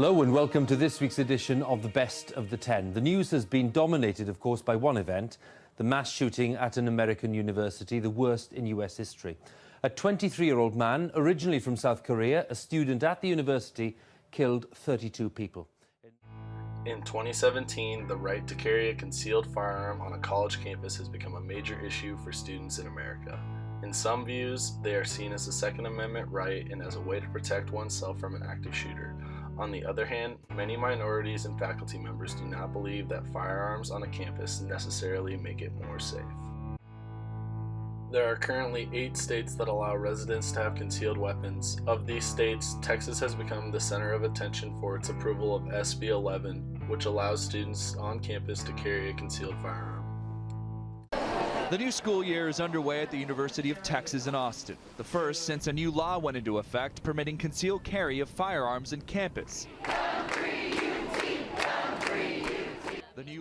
Hello and welcome to this week's edition of the Best of the 10. The news has been dominated, of course, by one event, the mass shooting at an American university, the worst in US history. A 23-year-old man, originally from South Korea, a student at the university, killed 32 people. In 2017, the right to carry a concealed firearm on a college campus has become a major issue for students in America. In some views, they are seen as a Second Amendment right and as a way to protect oneself from an active shooter. On the other hand, many minorities and faculty members do not believe that firearms on a campus necessarily make it more safe. There are currently 8 states that allow residents to have concealed weapons. Of these states, Texas has become the center of attention for its approval of SB 11, which allows students on campus to carry a concealed firearm. The new school year is underway at the University of Texas in Austin, the first since a new law went into effect permitting concealed carry of firearms on campus.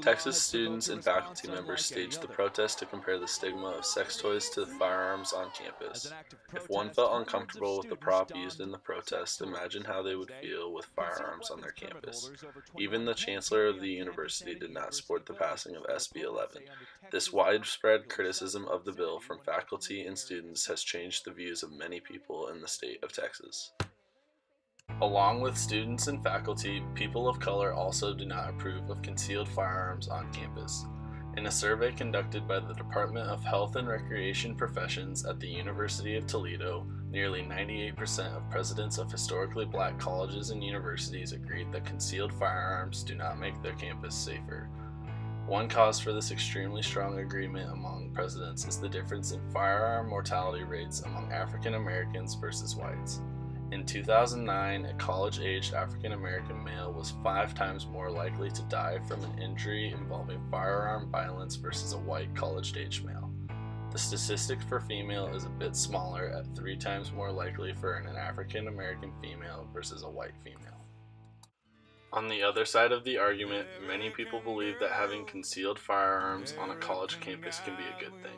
Texas students and faculty members staged the protest to compare the stigma of sex toys to the firearms on campus. If one felt uncomfortable with the prop used in the protest, imagine how they would feel with firearms on their campus. Even the chancellor of the university did not support the passing of SB 11. This widespread criticism of the bill from faculty and students has changed the views of many people in the state of Texas. Along with students and faculty, people of color also do not approve of concealed firearms on campus. In a survey conducted by the Department of Health and Recreation Professions at the University of Toledo, nearly 98% of presidents of historically black colleges and universities agreed that concealed firearms do not make their campus safer. One cause for this extremely strong agreement among presidents is the difference in firearm mortality rates among African Americans versus whites. In 2009, a college-aged African-American male was 5 times more likely to die from an injury involving firearm violence versus a white college-aged male. The statistic for female is a bit smaller at 3 times more likely for an African-American female versus a white female. On the other side of the argument, many people believe that having concealed firearms on a college campus can be a good thing.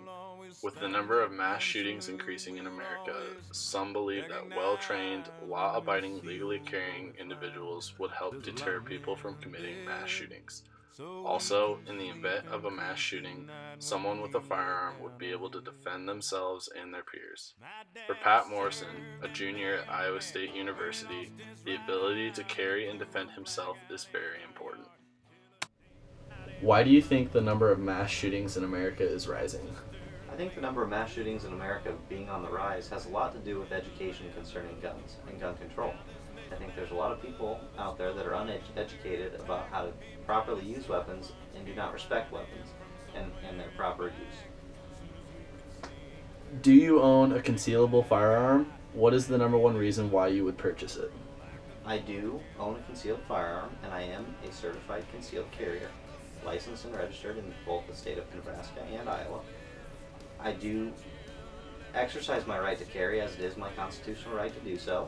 With the number of mass shootings increasing in America, some believe that well-trained, law-abiding, legally carrying individuals would help deter people from committing mass shootings. Also, in the event of a mass shooting, someone with a firearm would be able to defend themselves and their peers. For Pat Morrison, a junior at Iowa State University, the ability to carry and defend himself is very important. Why do you think the number of mass shootings in America is rising? I think the number of mass shootings in America being on the rise has a lot to do with education concerning guns and gun control. I think there's a lot of people out there that are uneducated about how to properly use weapons and do not respect weapons and their proper use. Do you own a concealable firearm? What is the number one reason why you would purchase it? I do own a concealed firearm, and I am a certified concealed carrier, licensed and registered in both the state of Nebraska and Iowa. I do exercise my right to carry, as it is my constitutional right to do so,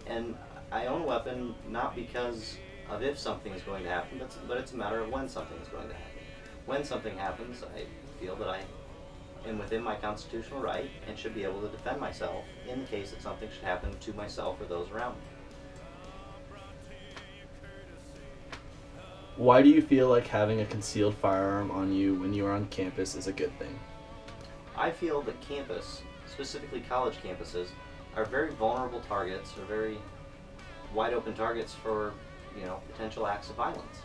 and I own a weapon not because of if something is going to happen, but it's a matter of when something is going to happen. When something happens, I feel that I am within my constitutional right and should be able to defend myself in the case that something should happen to myself or those around me. Why do you feel like having a concealed firearm on you when you are on campus is a good thing? I feel that campus, specifically college campuses, are very vulnerable targets, or very wide open targets for, potential acts of violence.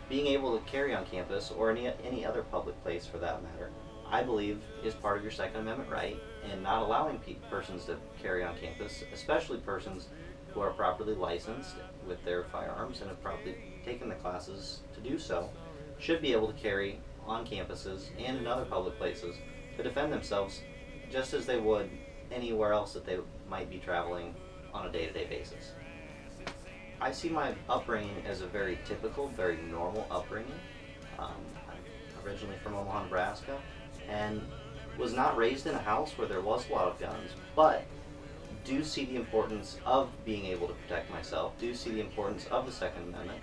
Being able to carry on campus, or any other public place for that matter, I believe is part of your Second Amendment right, and not allowing persons to carry on campus, especially persons who are properly licensed with their firearms and have properly taken the classes to do so, should be able to carry on campuses and in other public places to defend themselves just as they would anywhere else that they might be traveling on a day-to-day basis. I see my upbringing as a very typical, very normal upbringing. I'm originally from Omaha, Nebraska, and was not raised in a house where there was a lot of guns, but do see the importance of being able to protect myself, do see the importance of the Second Amendment,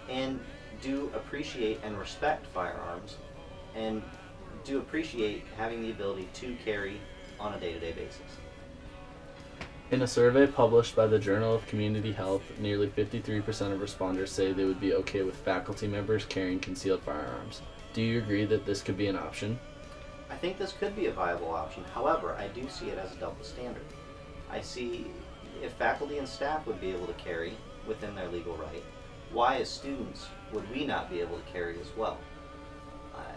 and do appreciate and respect firearms, and do appreciate having the ability to carry on a day-to-day basis. In a survey published by the Journal of Community Health, nearly 53% of respondents say they would be okay with faculty members carrying concealed firearms. Do you agree that this could be an option? I think this could be a viable option. However, I do see it as a double standard. I see if faculty and staff would be able to carry within their legal right, why as students would we not be able to carry as well?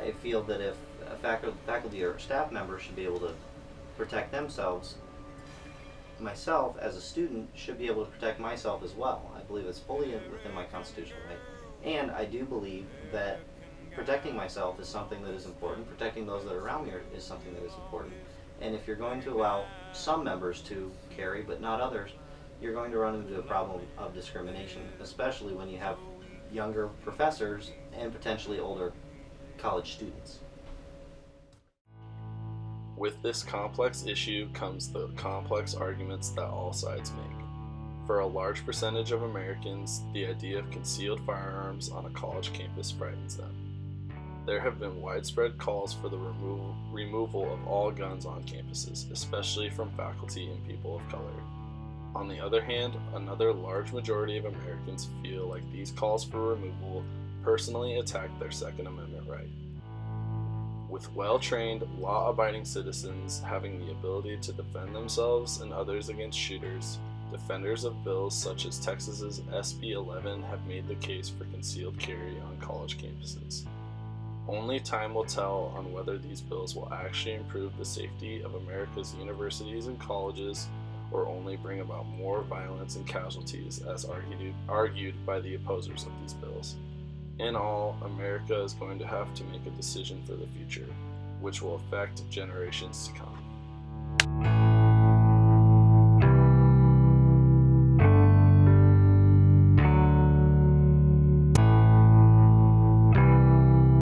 I feel that if a faculty or staff member should be able to protect themselves, myself as a student should be able to protect myself as well. I believe it's fully within my constitutional right. And I do believe that protecting myself is something that is important. Protecting those that are around me is something that is important. And if you're going to allow some members to carry but not others, you're going to run into a problem of discrimination, especially when you have younger professors and potentially older college students. With this complex issue comes the complex arguments that all sides make. For a large percentage of Americans, the idea of concealed firearms on a college campus frightens them. There have been widespread calls for the removal of all guns on campuses, especially from faculty and people of color. On the other hand, another large majority of Americans feel like these calls for removal personally attack their Second Amendment right. With well-trained, law-abiding citizens having the ability to defend themselves and others against shooters, defenders of bills such as Texas's SB 11 have made the case for concealed carry on college campuses. Only time will tell on whether these bills will actually improve the safety of America's universities and colleges, or only bring about more violence and casualties as argued by the opposers of these bills. In all, America is going to have to make a decision for the future, which will affect generations to come.